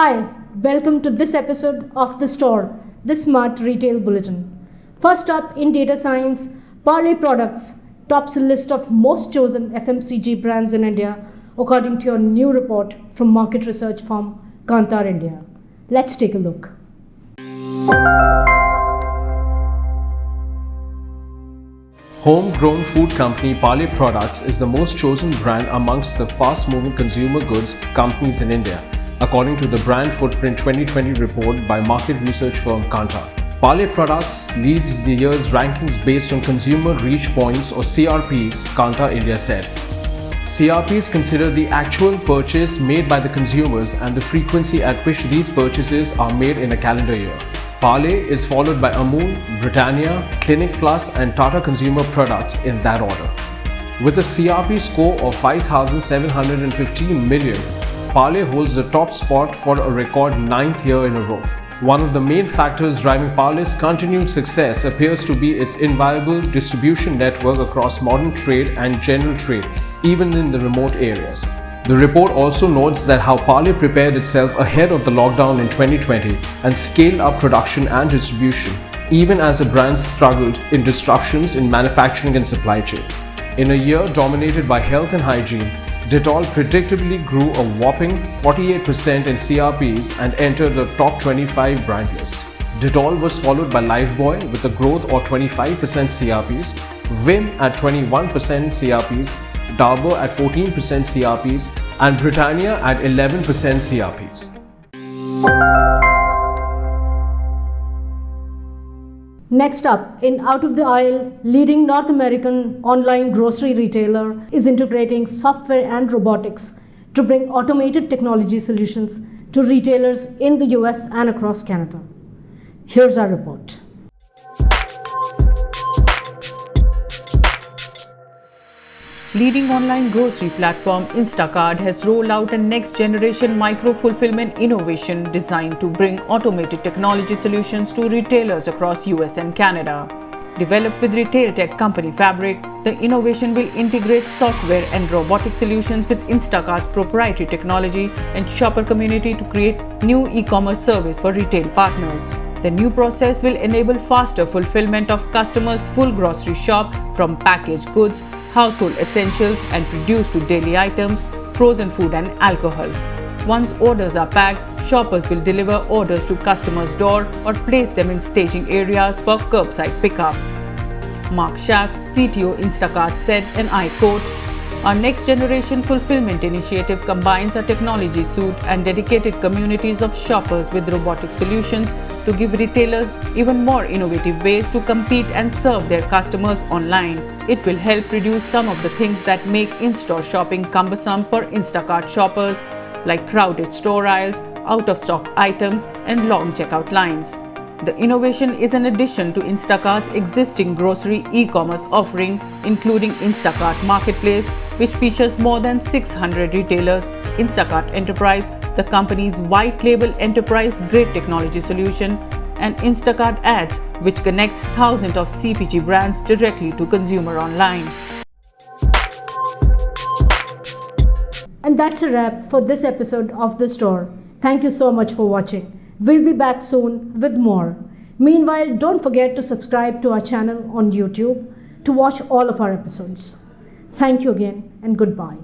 Hi, welcome to this episode of The Store, the Smart Retail Bulletin. First up in data science, Parle Products tops a list of most chosen FMCG brands in India according to a new report from market research firm Kantar India. Let's take a look. Homegrown food company Parle Products is the most chosen brand amongst the fast-moving consumer goods companies in India, according to the Brand Footprint 2020 report by market research firm Kantar. Parle Products leads the year's rankings based on consumer reach points or CRPs, Kantar India said. CRPs consider the actual purchase made by the consumers and the frequency at which these purchases are made in a calendar year. Parle is followed by Amul, Britannia, Clinic Plus and Tata Consumer Products in that order. With a CRP score of 5,715 million, Parle holds the top spot for a record 9th year in a row. One of the main factors driving Parle's continued success appears to be its inviolable distribution network across modern trade and general trade, even in the remote areas. The report also notes that how Parle prepared itself ahead of the lockdown in 2020 and scaled up production and distribution, even as the brand struggled in disruptions in manufacturing and supply chain. In a year dominated by health and hygiene, Dettol predictably grew a whopping 48% in CRPs and entered the top 25 brand list. Dettol was followed by Lifebuoy with a growth of 25% CRPs, Vim at 21% CRPs, Dabur at 14% CRPs, and Britannia at 11% CRPs. Next up, in out of the aisle, leading North American online grocery retailer is integrating software and robotics to bring automated technology solutions to retailers in the US and across Canada. Here's our report. Leading online grocery platform Instacart has rolled out a next-generation micro-fulfillment innovation designed to bring automated technology solutions to retailers across US and Canada. Developed with retail tech company Fabric, the innovation will integrate software and robotic solutions with Instacart's proprietary technology and shopper community to create new e-commerce service for retail partners. The new process will enable faster fulfillment of customers' full grocery shop from packaged goods, household essentials and produce to daily items, frozen food and alcohol. Once orders are packed, shoppers will deliver orders to customers' door or place them in staging areas for curbside pickup. Mark Schaff, CTO Instacart said, and I quote, "Our next generation fulfillment initiative combines our technology suite and dedicated communities of shoppers with robotic solutions to give retailers even more innovative ways to compete and serve their customers online. It will help reduce some of the things that make in-store shopping cumbersome for Instacart shoppers, like crowded store aisles, out-of-stock items, and long checkout lines." The innovation is an addition to Instacart's existing grocery e-commerce offering, including Instacart Marketplace, which features more than 600 retailers, Instacart Enterprise, the company's white-label enterprise-grade technology solution, and Instacart Ads, which connects thousands of CPG brands directly to consumer online. And that's a wrap for this episode of The Store. Thank you so much for watching. We'll be back soon with more. Meanwhile, don't forget to subscribe to our channel on YouTube to watch all of our episodes. Thank you again and goodbye.